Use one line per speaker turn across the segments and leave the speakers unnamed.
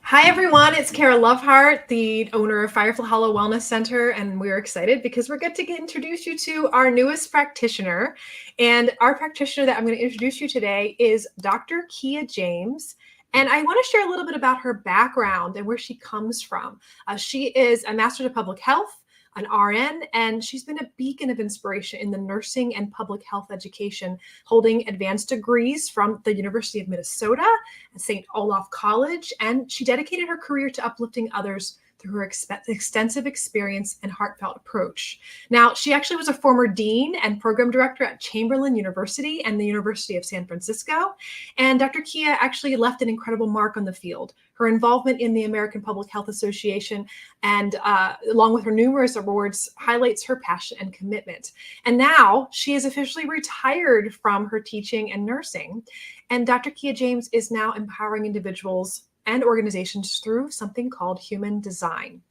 Hi, everyone. It's Kara Lovehart, the owner of Firefly Wellness Center, and we're excited because we're good to introduce you to our newest practitioner. And our practitioner that I'm going to introduce you today is Dr. Kia James. And I want to share a little bit about her background and where she comes from. She is a Master's of Public Health, an RN, and she's been a beacon of inspiration in the nursing and public health education, holding advanced degrees from the University of Minnesota and St. Olaf College. And she dedicated her career to uplifting others through her extensive experience and heartfelt approach. Now, she actually was a former dean and program director at Chamberlain University and the University of San Francisco. And Dr. Kia actually left an incredible mark on the field. Her involvement in the American Public Health Association and along with her numerous awards highlights her passion and commitment. And now she is officially retired from her teaching and nursing. And Dr. Kia James is now empowering individuals and organizations through something called human design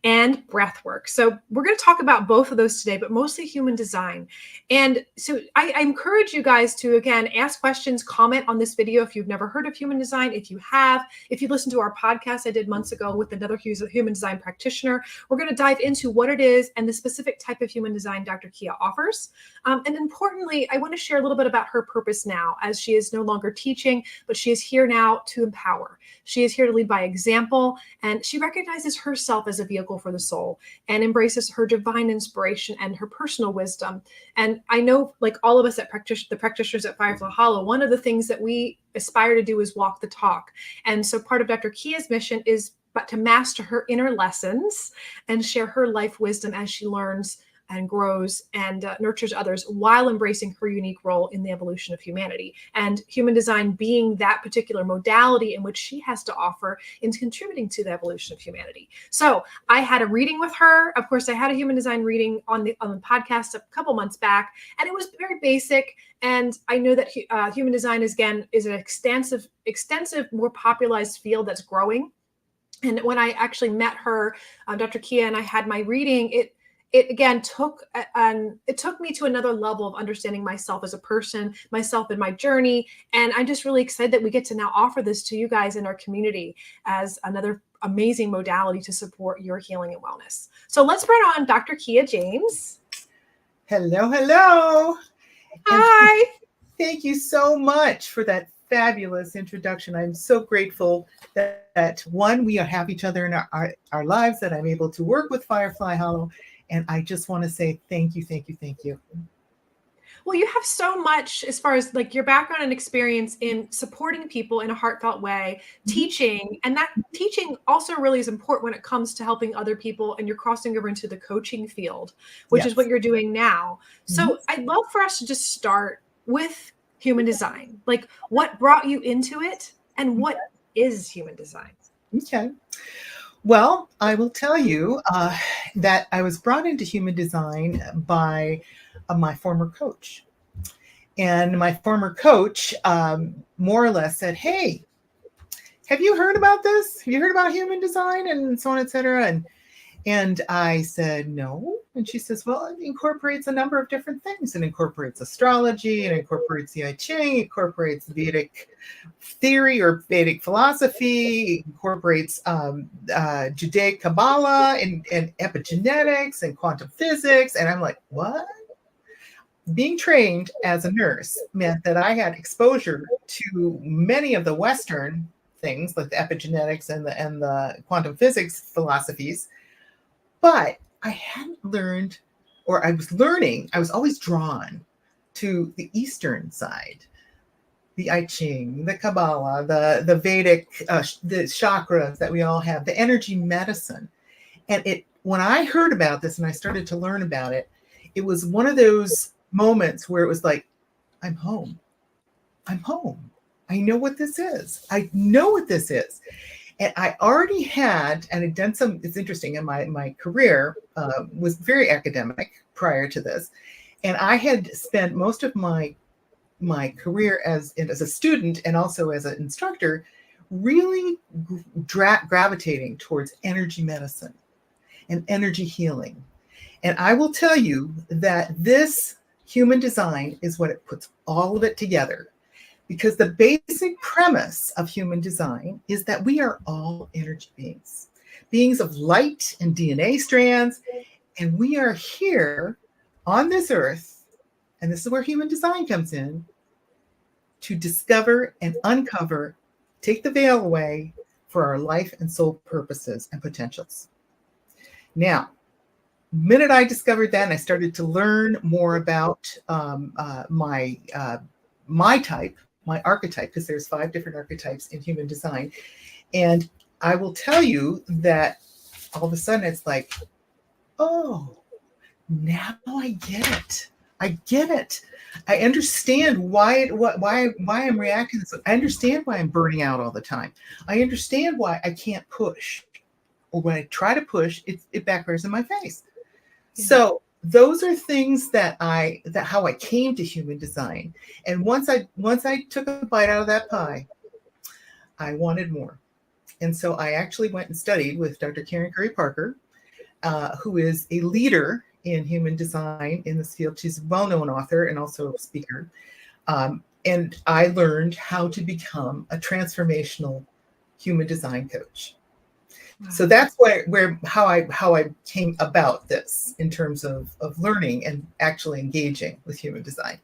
and breathwork. So we're going to talk about both of those today, but mostly human design. And so I encourage you guys to, again, ask questions, comment on this video if you've never heard of human design. If you have, if you listened to our podcast I did months ago with another human design practitioner, we're going to dive into what it is and the specific type of human design Dr. Kia offers. And importantly, I want to share a little bit about her purpose now, as she is no longer teaching, but she is here now to empower. She is here to lead by example, and she recognizes herself as a vehicle for the soul and embraces her divine inspiration and her personal wisdom. And I know, like all of us at the practitioners at Firefly Hollow, one of the things that we aspire to do is walk the talk. And so part of Dr. Kia's mission is to master her inner lessons and share her life wisdom as she learns and grows and nurtures others while embracing her unique role in the evolution of humanity. And human design being that particular modality in which she has to offer in contributing to the evolution of humanity. So I had a reading with her. Of course, I had a human design reading on the podcast a couple months back, and it was very basic. And I know that human design is an extensive, more popularized field that's growing. And when I actually met her, Dr. Kia, and I had my reading, it again took me to another level of understanding myself as a person, myself in my journey. And I'm just really excited that we get to now offer this to you guys in our community as another amazing modality to support your healing and wellness. So let's bring on Dr. Kia James.
Hello.
Hi.
Thank you so much for that fabulous introduction. I'm so grateful that one, we have each other in our lives, that I'm able to work with Firefly Hollow. And I just want to say thank you.
Well, you have so much as far as like your background and experience in supporting people in a heartfelt way, teaching, and that teaching also really is important when it comes to helping other people, and you're crossing over into the coaching field, which is what you're doing now. So I'd love for us to just start with human design. Like, what brought you into it and what is human design?
Okay. Well, I will tell you that I was brought into human design by my former coach. And my former coach more or less said, hey, have you heard about this? Have you heard about human design and so on, et cetera? And I said, no. And she says, well, it incorporates a number of different things. It incorporates astrology, it incorporates the I Ching, it incorporates Vedic theory or Vedic philosophy, it incorporates Judaic Kabbalah and epigenetics and quantum physics. And I'm like, what? Being trained as a nurse meant that I had exposure to many of the Western things like the epigenetics and the quantum physics philosophies. But I hadn't learned, or I was learning, I was always drawn to the Eastern side, the I Ching, the Kabbalah, the Vedic, the chakras that we all have, the energy medicine. And when I heard about this and I started to learn about it, it was one of those moments where it was like, I'm home. I know what this is. And I already had, and I'd done some, it's interesting, in my career was very academic prior to this. And I had spent most of my career as a student and also as an instructor really gravitating towards energy medicine and energy healing. And I will tell you that this human design is what it puts all of it together. Because the basic premise of human design is that we are all energy beings, beings of light and DNA strands, and we are here on this earth, and this is where human design comes in, to discover and uncover, take the veil away for our life and soul purposes and potentials. Now, the minute I discovered that and I started to learn more about my type, my archetype, because there's 5 different archetypes in human design. And I will tell you that all of a sudden it's like, oh, now I get it. I get it. I understand why I'm reacting this way. I understand why I'm burning out all the time. I understand why I can't push. Or when I try to push, it backfires in my face. Yeah. So those are things that how I came to human design. And once I took a bite out of that pie, I wanted more. And so I actually went and studied with Dr. Karen Curry Parker, who is a leader in human design in this field. She's a well-known author and also a speaker. And I learned how to become a transformational human design coach. Wow. So that's how I came about this in terms of learning and actually engaging with human design.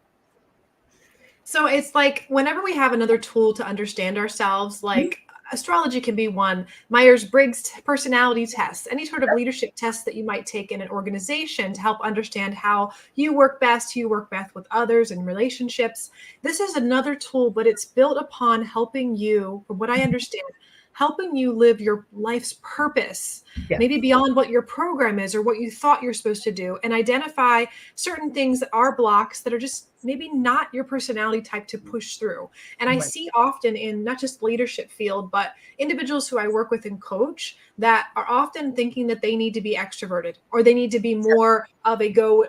So it's like whenever we have another tool to understand ourselves, like astrology can be one, Myers-Briggs personality tests, any sort of leadership tests that you might take in an organization to help understand how you work best with others and relationships. This is another tool, but it's built upon helping you, from what I understand, helping you live your life's purpose, maybe beyond what your program is or what you thought you're supposed to do, and identify certain things that are blocks that are just maybe not your personality type to push through. And I see often in not just leadership field, but individuals who I work with and coach that are often thinking that they need to be extroverted or they need to be more of a go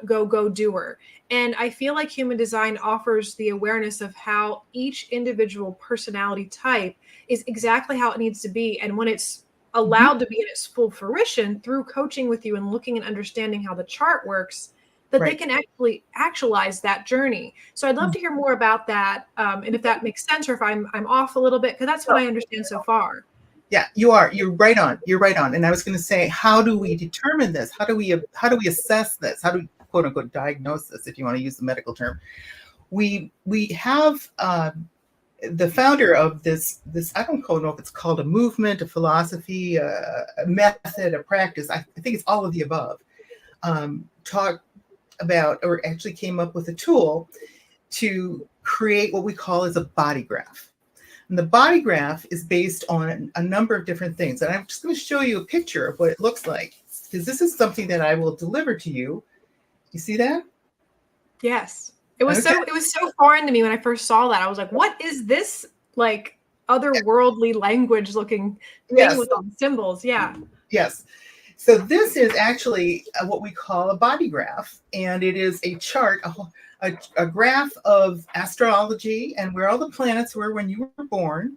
doer. And I feel like human design offers the awareness of how each individual personality type is exactly how it needs to be. And when it's allowed to be in its full fruition through coaching with you and looking and understanding how the chart works, that they can actually actualize that journey. So I'd love to hear more about that. And if that makes sense, or if I'm off a little bit, because that's what I understand so far.
Yeah, you are. You're right on. You're right on. And I was going to say, how do we determine this? How do we assess this? How do we, quote unquote, diagnose this, if you want to use the medical term? We have the founder of this, I don't know if it's called a movement, a philosophy, a method, a practice. I think it's all of the above. Talk about, or actually came up with a tool to create what we call as a body graph. And the body graph is based on a number of different things. And I'm just going to show you a picture of what it looks like, because this is something that I will deliver to you. You see that?
Yes. It was so foreign to me when I first saw that. I was like, what is this like otherworldly language looking thing with all the symbols? Yeah.
Yes. So this is actually what we call a body graph, and it is a chart, a graph of astrology and where all the planets were when you were born.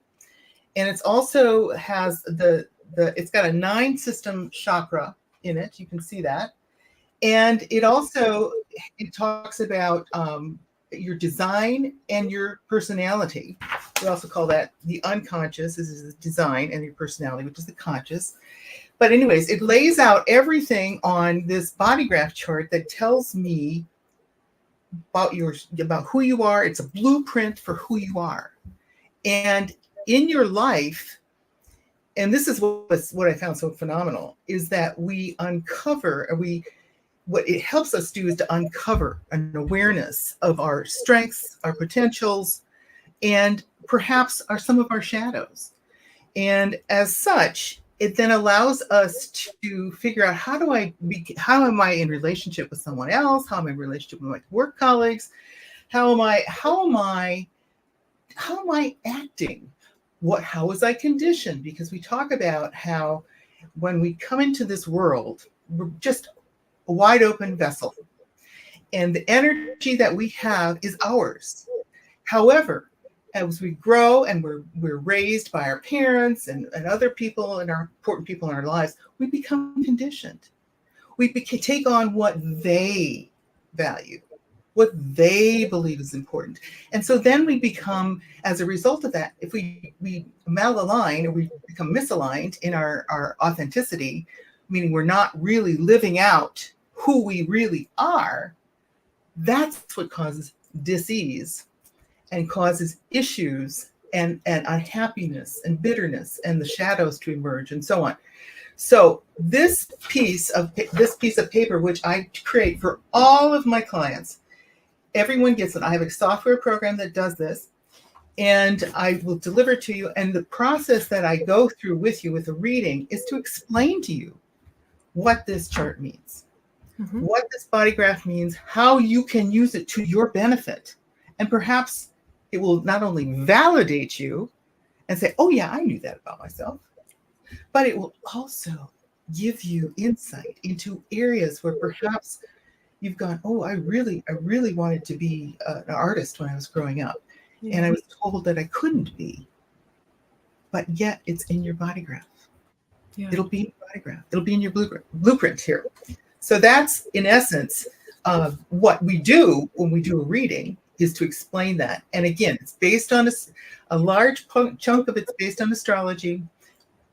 And it's also has it's got a 9-system chakra in it. You can see that. And it talks about your design and your personality. We also call that the unconscious. This is the design, and your personality, which is the conscious. But anyways, it lays out everything on this body graph chart that tells me about who you are. It's a blueprint for who you are. And in your life, and this is what I found so phenomenal, is that we uncover, what it helps us do is to uncover an awareness of our strengths, our potentials, and perhaps some of our shadows. And as such, it then allows us to figure out how am I in relationship with someone else? How am I in relationship with my work colleagues? How am I acting? How was I conditioned? Because we talk about how when we come into this world, we're just a wide open vessel. And the energy that we have is ours. However, as we grow and we're raised by our parents and other people and our important people in our lives, we become conditioned. We take on what they value, what they believe is important. And so then we become, as a result of that, if we malalign or we become misaligned in our authenticity, meaning we're not really living out who we really are, that's what causes dis-ease and causes issues and unhappiness and bitterness and the shadows to emerge and so on. So this piece of paper, which I create for all of my clients, everyone gets it. I have a software program that does this, and I will deliver it to you. And the process that I go through with you with the reading is to explain to you what this chart means, what this body graph means, how you can use it to your benefit. And perhaps it will not only validate you and say, oh yeah, I knew that about myself, but it will also give you insight into areas where perhaps you've gone, oh, I really wanted to be an artist when I was growing up. And I was told that I couldn't be, but yet it's in your body graph. Yeah. It'll be in your body graph. It'll be in your blueprint here. So that's, in essence, what we do when we do a reading, is to explain that. And again, it's based on a large chunk of it's based on astrology,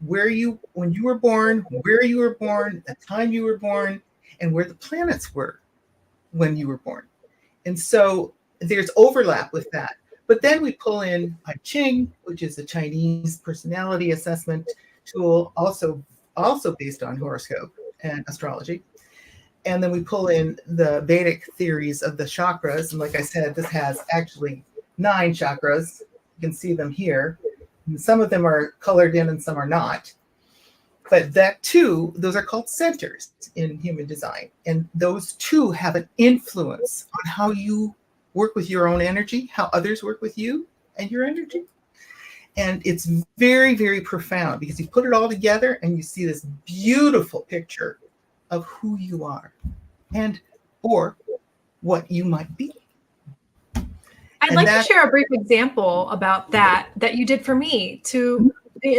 when you were born, where you were born, the time you were born, and where the planets were when you were born. And so there's overlap with that. But then we pull in I Ching, which is a Chinese personality assessment tool, also based on horoscope and astrology. And then we pull in the Vedic theories of the chakras. And like I said, this has actually 9 chakras. You can see them here. And some of them are colored in and some are not. But that too, those are called centers in human design. And those too have an influence on how you work with your own energy, how others work with you and your energy. And it's very, very profound because you put it all together and you see this beautiful picture of who you are and or what you might be.
I'd like to share a brief example about that you did for me. And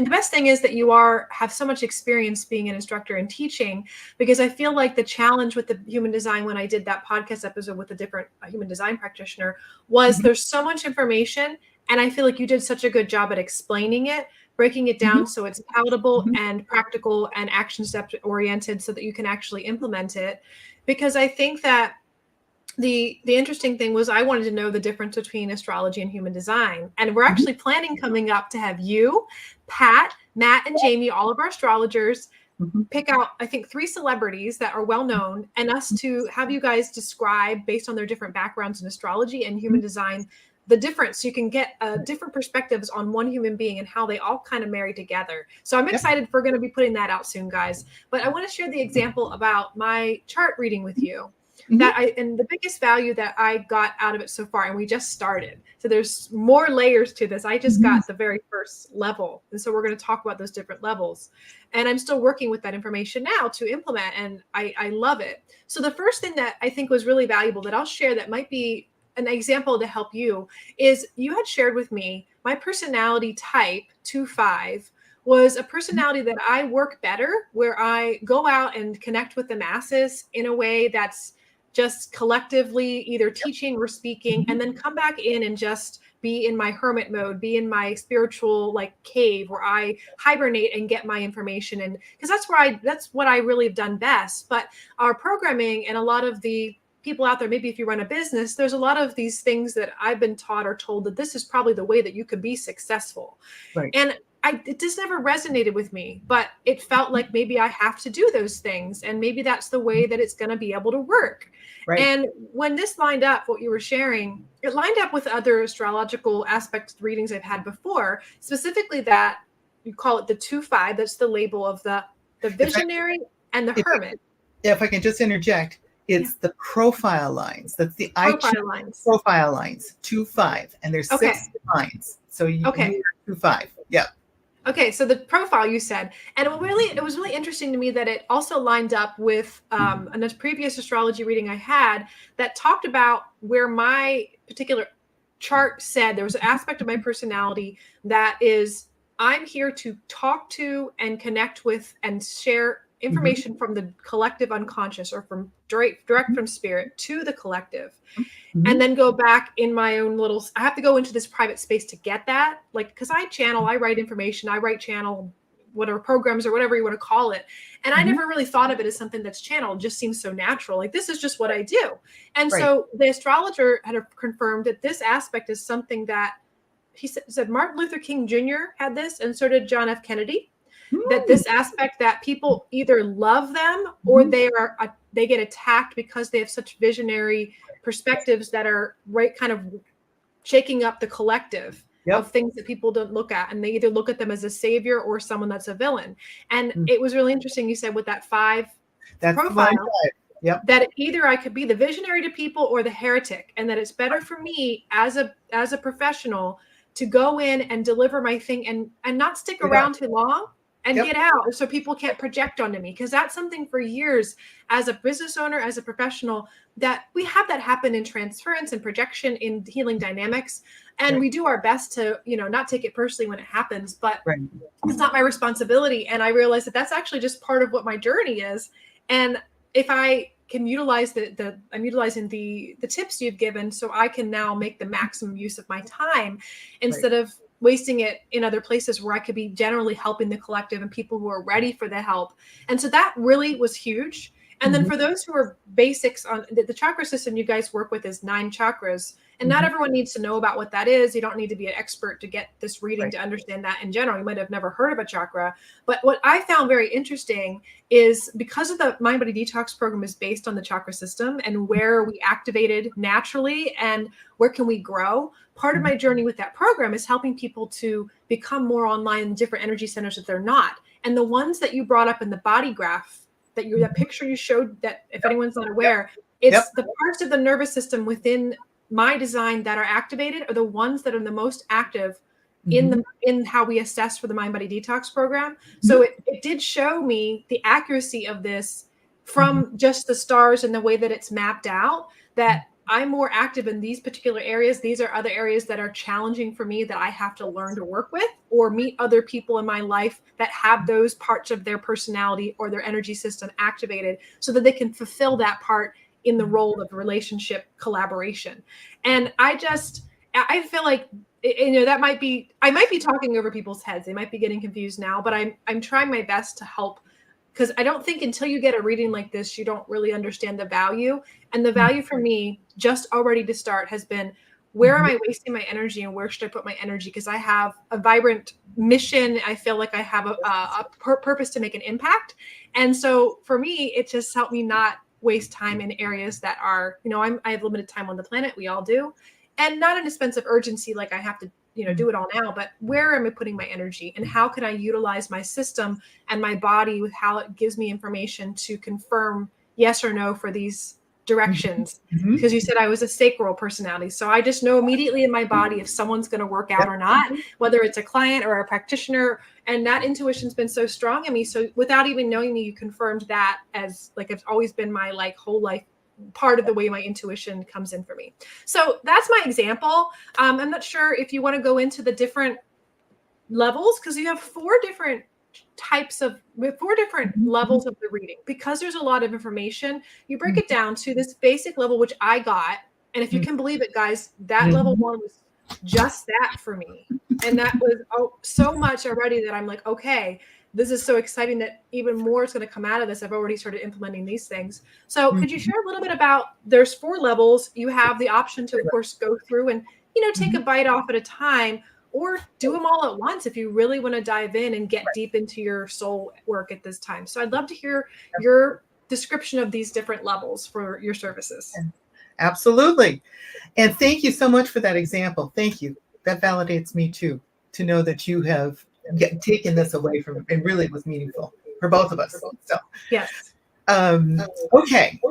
the best thing is that you have so much experience being an instructor and teaching, because I feel like the challenge with the human design when I did that podcast episode with a different human design practitioner was there's so much information, and I feel like you did such a good job at explaining it, breaking it down so it's palatable and practical and action step oriented so that you can actually implement it. Because I think that the interesting thing was I wanted to know the difference between astrology and human design. And we're actually planning coming up to have you, Pat, Matt, and Jamie, all of our astrologers, pick out, I think, 3 celebrities that are well known, and us to have you guys describe, based on their different backgrounds in astrology and human design, the difference, so you can get different perspectives on one human being and how they all kind of marry together. So I'm excited. We're going to be putting that out soon, guys. But I want to share the example about my chart reading with you. And the biggest value that I got out of it so far, and we just started. So there's more layers to this. I just got the very first level. And so we're going to talk about those different levels. And I'm still working with that information now to implement. And I love it. So the first thing that I think was really valuable that I'll share that might be an example to help you is you had shared with me my personality type 2-5 was a personality that I work better, where I go out and connect with the masses in a way that's just collectively either teaching or speaking, and then come back in and just be in my hermit mode, be in my spiritual cave where I hibernate and get my information. And because that's what I really have done best. But our programming and a lot of the people out there, maybe if you run a business, there's a lot of these things that I've been taught or told that this is probably the way that you could be successful. Right. And it just never resonated with me, but it felt like maybe I have to do those things. And maybe that's the way that it's going to be able to work. Right. And when this lined up, what you were sharing, it lined up with other astrological aspects readings I've had before, specifically that you call it the 2-5. That's the label of the visionary and the hermit.
If I can just interject, it's the profile lines. That's the
profile lines.
Profile lines, 2-5. And there's 6 lines. So you are 2-5. Yeah.
Okay, so the profile you said, and it was really interesting to me that it also lined up with a previous astrology reading I had that talked about where my particular chart said there was an aspect of my personality that is, I'm here to talk to and connect with and share information from the collective unconscious or from direct from spirit to the collective, and then go back in my own little, I have to go into this private space to get that. Like, because I channel, I write information, I write channel, whatever programs or whatever you want to call it. And I never really thought of it as something that's channeled. It just seems so natural. Like, this is just what I do. And so the astrologer had confirmed that this aspect is something that he said Martin Luther King Jr. had this, and so did John F. Kennedy. That this aspect that people either love them or they get attacked because they have such visionary perspectives that are kind of shaking up the collective of things that people don't look at, and they either look at them as a savior or someone that's a villain. And it was really interesting, you said, with that five profile, that either I could be the visionary to people or the heretic, and that it's better for me as a professional to go in and deliver my thing and not stick around too long and get out so people can't project onto me. Because that's something for years as a business owner, as a professional, that we have that happen in transference and projection in healing dynamics. And we do our best to, not take it personally when it happens, but it's not my responsibility. And I realized that that's actually just part of what my journey is. And if I can utilize I'm utilizing the tips you've given, so I can now make the maximum use of my time instead of wasting it in other places where I could be generally helping the collective and people who are ready for the help. And so that really was huge. And then for those who are basics on the chakra system you guys work with is 9 chakras. And not everyone needs to know about what that is. You don't need to be an expert to get this reading to understand that in general. You might have never heard of a chakra. But what I found very interesting is because of the Mind Body Detox program is based on the chakra system and where we activated naturally and where can we grow. Part of my journey with that program is helping people to become more online in different energy centers that they're not. And the ones that you brought up in the body graph, that picture you showed, that if anyone's not aware, it's the parts of the nervous system within my design that are activated are the ones that are the most active in how we assess for the Mind Body Detox program. So it did show me the accuracy of this from just the stars and the way that it's mapped out, that I'm more active in these particular areas. These are other areas that are challenging for me that I have to learn to work with or meet other people in my life that have those parts of their personality or their energy system activated so that they can fulfill that part in the role of relationship collaboration. And I feel like, that I might be talking over people's heads. They might be getting confused now, but I'm trying my best to help, because I don't think until you get a reading like this, you don't really understand the value. And the value for me, just already to start, has been, where am I wasting my energy and where should I put my energy? Because I have a vibrant mission. I feel like I have a purpose to make an impact. And so for me, it just helped me not waste time in areas that are, I have limited time on the planet. We all do. And not in a sense of urgency, like I have to, do it all now, but where am I putting my energy and how can I utilize my system and my body with how it gives me information to confirm yes or no for these directions? Because you said I was a sacral personality. So I just know immediately in my body if someone's going to work out or not, whether it's a client or a practitioner. And that intuition's been so strong in me. So without even knowing me, you confirmed that as like, it's always been my whole life part of the way my intuition comes in for me. So that's my example. I'm not sure if you want to go into the different levels, because you have 4 different levels of the reading. Because there's a lot of information, you break it down to this basic level, which I got. And if you can believe it, guys, that level 1 was just that for me. And that was so much already that I'm like, okay, this is so exciting that even more is going to come out of this. I've already started implementing these things. So could you share a little bit about, there's 4 levels. You have the option to, of course, go through and, take a bite off at a time, or do them all at once if you really want to dive in and get deep into your soul work at this time. So I'd love to hear your description of these different levels for your services.
Absolutely. And thank you so much for that example. Thank you. That validates me too, to know that you have taken this away from it. It really was meaningful for both of us. So
yes.
Okay.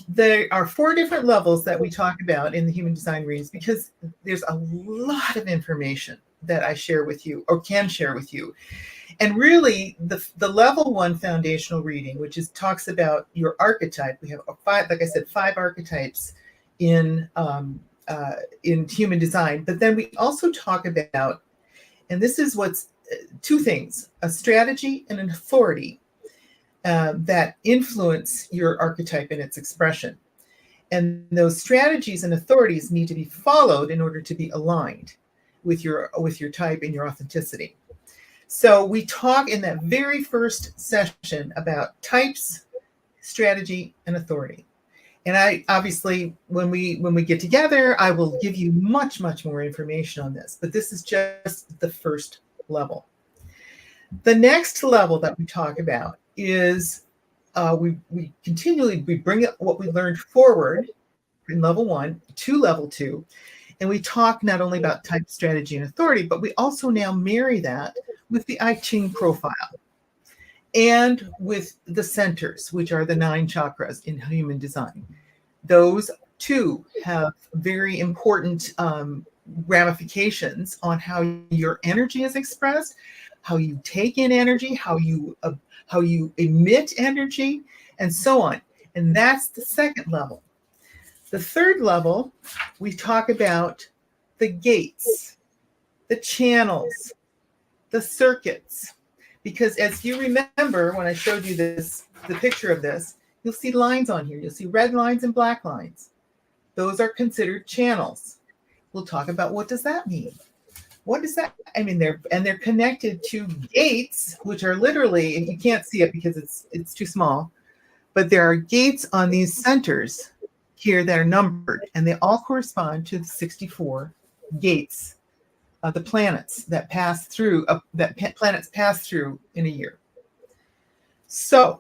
There are 4 different levels that we talk about in the human design readings, because there's a lot of information that I share with you or can share with you. And really the level 1 foundational reading, which talks about your archetype. We have 5, like I said, 5 archetypes in human design. But then we also talk about, and this is what's 2 things, a strategy and an authority. that influence your archetype and its expression. And those strategies and authorities need to be followed in order to be aligned with your type and your authenticity. So we talk in that very first session about types, strategy, and authority. And I obviously, when we get together, I will give you much more information on this. But this is just the first level. The next level that we talk about is we bring what we learned forward in level 1 to level 2, and we talk not only about type, strategy, and authority, but we also now marry that with the I Ching profile and with the centers, which are the 9 chakras in human design. Those too have very important ramifications on how your energy is expressed, how you take in energy, how you emit energy, and so on. And that's the second level. The third level, we talk about the gates, the channels, the circuits. Because as you remember, when I showed you the picture of this, you'll see lines on here. You'll see red lines and black lines. Those are considered channels. We'll talk about what does that mean. What does that? I mean, they're connected to gates, which are literally, and you can't see it because it's too small, but there are gates on these centers here that are numbered, and they all correspond to the 64 gates of the planets that pass through planets pass through in a year. So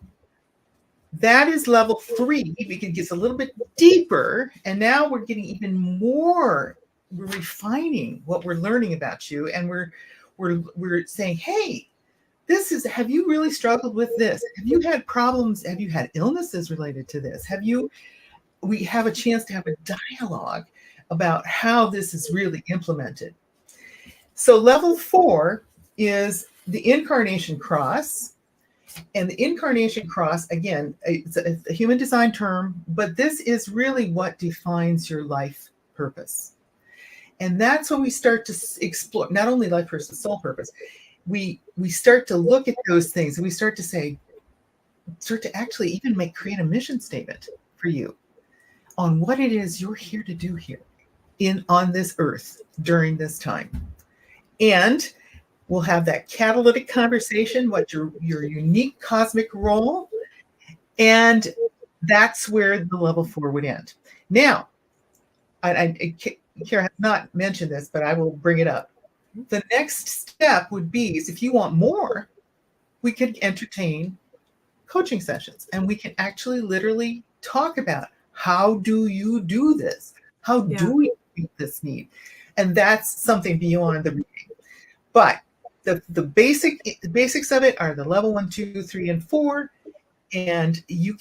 that is level 3. It gets a little bit deeper, and now we're getting even more. We're refining what we're learning about you, and we're saying, hey, have you really struggled with this? Have you had problems? Have you had illnesses related to this? We have a chance to have a dialogue about how this is really implemented. So level 4 is the incarnation cross. And the incarnation cross, again, it's a human design term, but this is really what defines your life purpose. And that's when we start to explore not only life purpose, soul purpose. We start to look at those things, and we start to actually even create a mission statement for you on what it is you're here to do here on this earth during this time. And we'll have that catalytic conversation, what your unique cosmic role, and that's where the level 4 would end. Now, Kara has not mentioned this, but I will bring it up. The next step would be is if you want more, we could entertain coaching sessions, and we can actually literally talk about how do you do this? How do we meet this need? And that's something beyond the reading. But the basics of it are the level 1, 2, 3, and 4, and you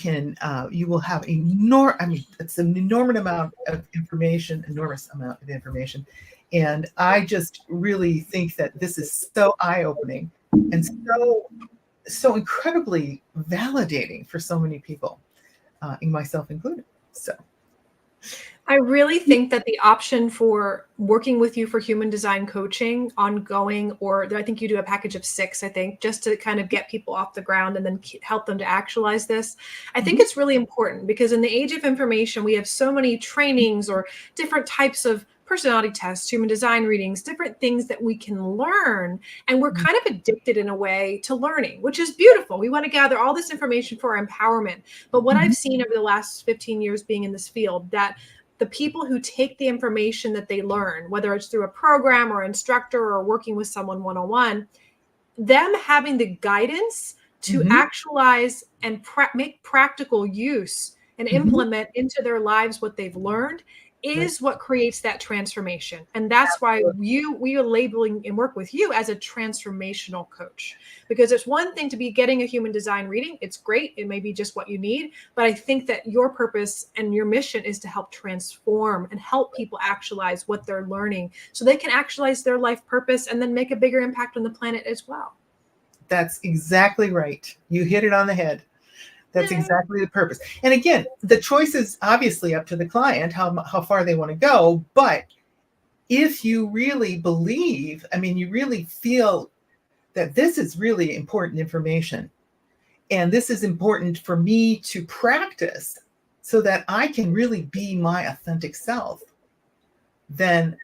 will have it's an enormous amount of information, and I just really think that this is so eye-opening and so incredibly validating for so many people, myself included. So
I really think that the option for working with you for human design coaching ongoing, or I think you do a package of 6, I think, just to kind of get people off the ground and then help them to actualize this. I think it's really important because in the age of information, we have so many trainings or different types of personality tests, human design readings, different things that we can learn. And we're kind of addicted in a way to learning, which is beautiful. We want to gather all this information for our empowerment. But what I've seen over the last 15 years being in this field, that the people who take the information that they learn, whether it's through a program or instructor or working with someone one-on-one, them having the guidance to actualize and make practical use and implement into their lives what they've learned is what creates that transformation. And that's why we are labeling and work with you as a transformational coach, because it's one thing to be getting a human design reading. It's great. It may be just what you need. But I think that your purpose and your mission is to help transform and help people actualize what they're learning so they can actualize their life purpose and then make a bigger impact on the planet as well.
That's exactly right. You hit it on the head. That's exactly the purpose. And again, the choice is obviously up to the client, how far they want to go. But if you really believe, you really feel that this is really important information, And this is important for me to practice so that I can really be my authentic self, then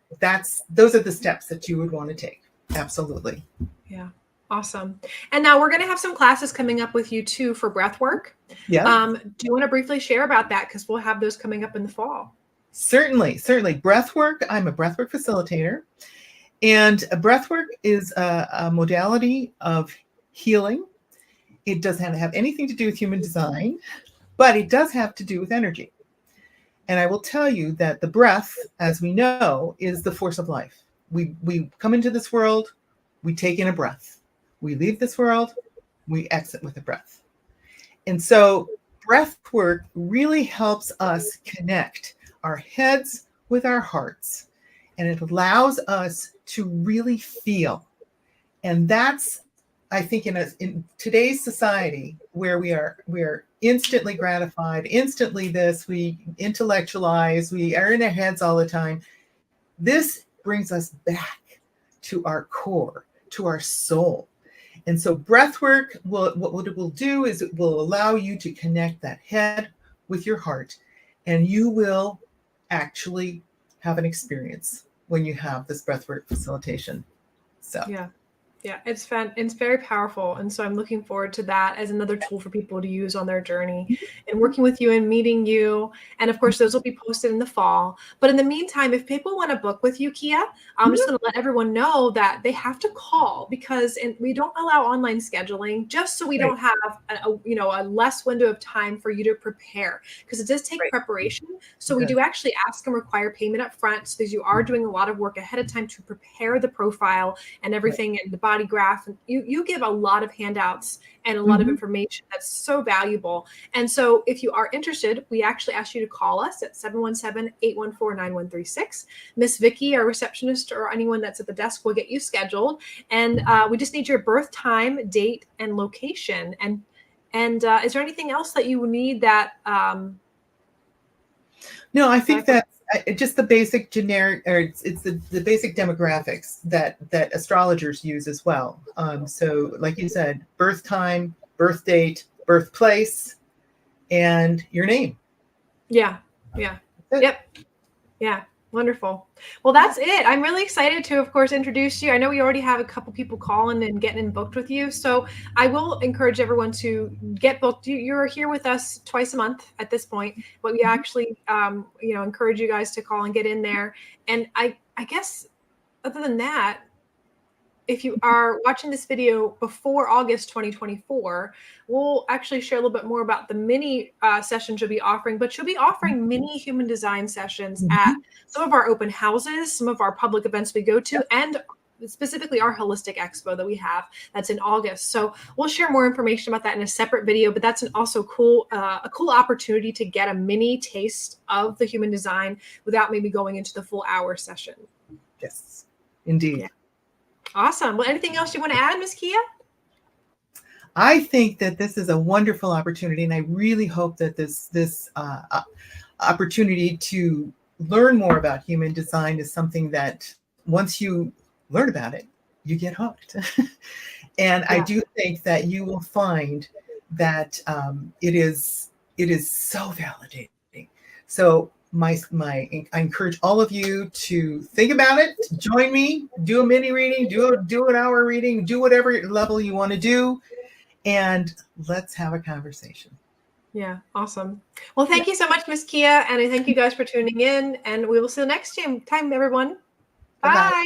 those are the steps that you would want to take. Absolutely.
Yeah. Awesome. And now we're going to have some classes coming up with you too for breathwork.
Yeah.
Do you want to briefly share about that? Because we'll have those coming up in the fall.
Certainly. Breathwork. I'm a breathwork facilitator. And breathwork is a modality of healing. It doesn't have anything to do with human design, but it does have to do with energy. And I will tell you that the breath, as we know, is the force of life. We come into this world, we take in a breath. We leave this world, we exit with a breath. And so breath work really helps us connect our heads with our hearts. And it allows us to really feel. And that's, I think, in today's society where we are instantly gratified, instantly this, we intellectualize, we are in our heads all the time. This brings us back to our core, to our soul. And so breath work, what it will do is it will allow you to connect that head with your heart, and you will actually have an experience when you have this breathwork facilitation. So
Yeah, it's very powerful. And so I'm looking forward to that as another tool for people to use on their journey and working with you and meeting you. And of course, those will be posted in the fall. But in the meantime, if people want to book with you, Kia, I'm just going to let everyone know that they have to call because we don't allow online scheduling just so we don't have a less window of time for you to prepare, because it does take preparation. So we do actually ask and require payment up front because you are doing a lot of work ahead of time to prepare the profile and everything and the body graph. And you give a lot of handouts and a lot of information that's so valuable. And so if you are interested, we actually ask you to call us at 717-814-9136. Miss Vicky, our receptionist, or anyone that's at the desk will get you scheduled. And we just need your birth time, date, and location. And is there anything else that you need that
no, I think that just the basic generic, or it's the basic demographics that astrologers use as well. So like you said, birth time, birth date, birthplace, and your name.
Yeah. Yep. Yeah. Wonderful. Well, that's it. I'm really excited to, of course, introduce you. I know we already have a couple people calling and getting booked with you. So I will encourage everyone to get booked. You're here with us twice a month at this point, but we actually, encourage you guys to call and get in there. And I guess other than that, if you are watching this video before August 2024, we'll actually share a little bit more about the mini sessions you'll be offering, but you'll be offering mini human design sessions at some of our open houses, some of our public events we go to, and specifically our holistic expo that we have that's in August. So we'll share more information about that in a separate video, but that's a cool opportunity to get a mini taste of the human design without maybe going into the full hour session.
Yes, indeed.
Yeah. Awesome. Well, anything else you want to add, Ms. Kia?
I think that this is a wonderful opportunity, and I really hope that this opportunity to learn more about human design is something that once you learn about it, you get hooked. And I do think that you will find that it is so validating. So I encourage all of you to think about it, join me, do a mini reading, do an hour reading, do whatever level you want to do, and let's have a conversation.
Yeah, awesome. Well, thank you so much, Ms. Kia, and I thank you guys for tuning in, and we will see you next time, everyone. Bye. Bye-bye.